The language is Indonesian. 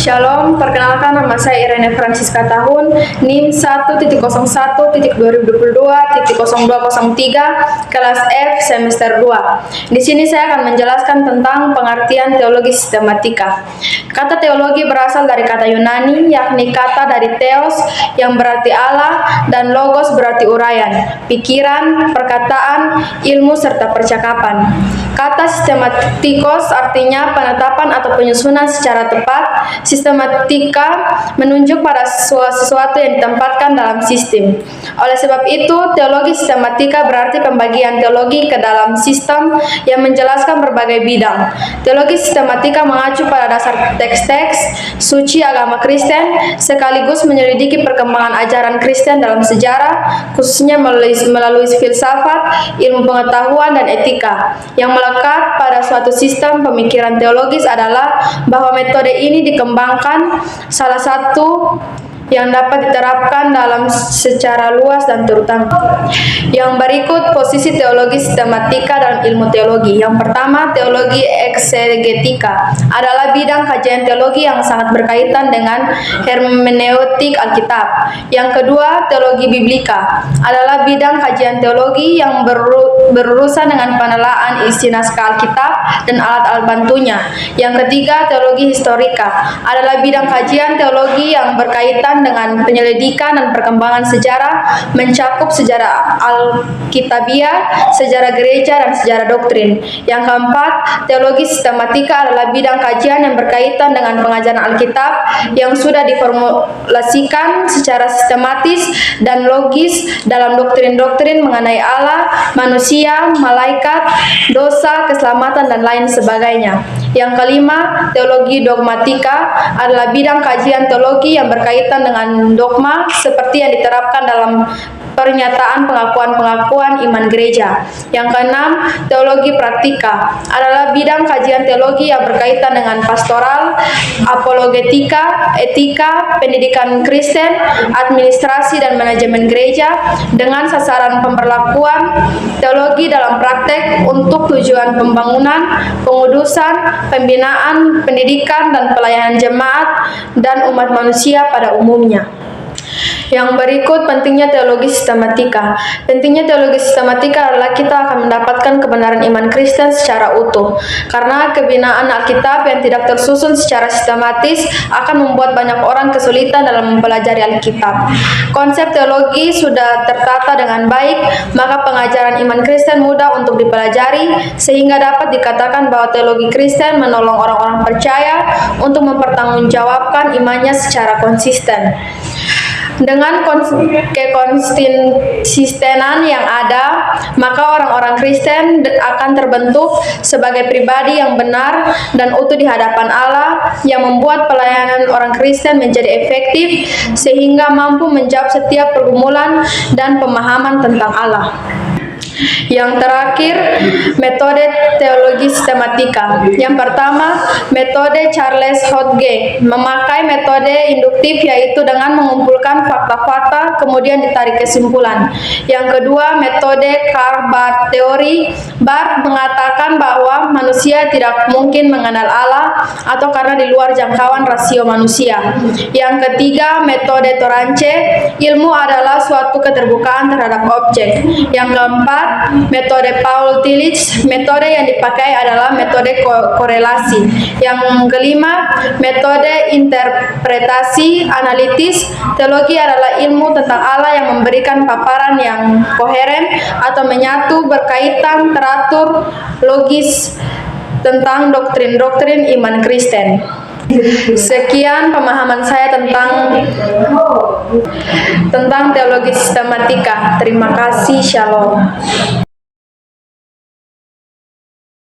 Shalom, perkenalkan nama saya Irene Francisca Tahun, NIM 1.01.2022.0203, kelas F semester 2. Di sini saya akan menjelaskan tentang pengertian teologi sistematika. Kata teologi berasal dari kata Yunani, yakni kata dari theos yang berarti Allah dan logos berarti uraian, pikiran, perkataan, ilmu, serta percakapan. Kata sistematikos artinya penetapan atau penyusunan secara tepat. Sistematika menunjuk pada sesuatu yang ditempatkan dalam sistem. Oleh sebab itu, teologi sistematika berarti pembagian teologi ke dalam sistem yang menjelaskan berbagai bidang. Teologi sistematika mengacu pada dasar teks-teks suci agama Kristen, sekaligus menyelidiki perkembangan ajaran Kristen dalam sejarah, khususnya melalui filsafat, ilmu pengetahuan, dan etika. Yang melekat pada suatu sistem pemikiran teologis adalah bahwa metode ini dikembangkan, salah satu yang dapat diterapkan dalam secara luas dan terutama. Yang berikut posisi teologi sistematika dalam ilmu teologi. Yang pertama, teologi eksegetika adalah bidang kajian teologi yang sangat berkaitan dengan hermeneutik Alkitab. Yang kedua, teologi biblika adalah bidang kajian teologi yang berurusan dengan penelaan isi naskah Alkitab dan alat-alat bantunya. Yang ketiga, teologi historika adalah bidang kajian teologi yang berkaitan dengan penyelidikan dan perkembangan sejarah, mencakup sejarah Alkitabiah, sejarah gereja, dan sejarah doktrin. Yang keempat, teologi sistematika adalah bidang kajian yang berkaitan dengan pengajaran Alkitab yang sudah diformulasikan secara sistematis dan logis dalam doktrin-doktrin mengenai Allah, manusia, malaikat, dosa, keselamatan, dan lain sebagainya. Yang kelima, teologi dogmatika adalah bidang kajian teologi yang berkaitan dengan dogma seperti yang diterapkan dalam pernyataan pengakuan-pengakuan iman gereja. Yang keenam, teologi praktika adalah bidang kajian teologi yang berkaitan dengan pastoral, apologetika, etika, pendidikan Kristen, administrasi, dan manajemen gereja dengan sasaran pemberlakuan teologi dalam praktek untuk tujuan pembangunan, pengudusan, pembinaan, pendidikan, dan pelayanan jemaat dan umat manusia pada umumnya. Yang berikut pentingnya teologi sistematika. Pentingnya teologi sistematika adalah kita akan mendapatkan kebenaran iman Kristen secara utuh. Karena kebinaan Alkitab yang tidak tersusun secara sistematis akan membuat banyak orang kesulitan dalam mempelajari Alkitab. Konsep teologi sudah tertata dengan baik, maka pengajaran iman Kristen mudah untuk dipelajari, sehingga dapat dikatakan bahwa teologi Kristen menolong orang-orang percaya untuk mempertanggungjawabkan imannya secara konsisten. Dengan kekonsistenan yang ada, maka orang-orang Kristen akan terbentuk sebagai pribadi yang benar dan utuh di hadapan Allah, yang membuat pelayanan orang Kristen menjadi efektif sehingga mampu menjawab setiap pergumulan dan pemahaman tentang Allah. Yang terakhir, metode teologi sistematika. Yang pertama, metode Charles Hodge memakai metode induktif, yaitu dengan mengumpulkan fakta-fakta kemudian ditarik kesimpulan. Yang kedua, metode Karl-Barth teori. Barth mengatakan bahwa manusia tidak mungkin mengenal Allah atau karena di luar jangkauan rasio manusia. Yang ketiga, metode Torrance, ilmu adalah suatu keterbukaan terhadap objek. Yang keempat, metode Paul Tillich, metode yang dipakai adalah metode korelasi. Yang kelima, metode interpretasi analitis. Teologi adalah ilmu tentang Allah yang memberikan paparan yang koheren atau menyatu, berkaitan, teratur, logis tentang doktrin-doktrin iman Kristen. Sekian pemahaman saya tentang teologi sistematika. Terima kasih. Shalom.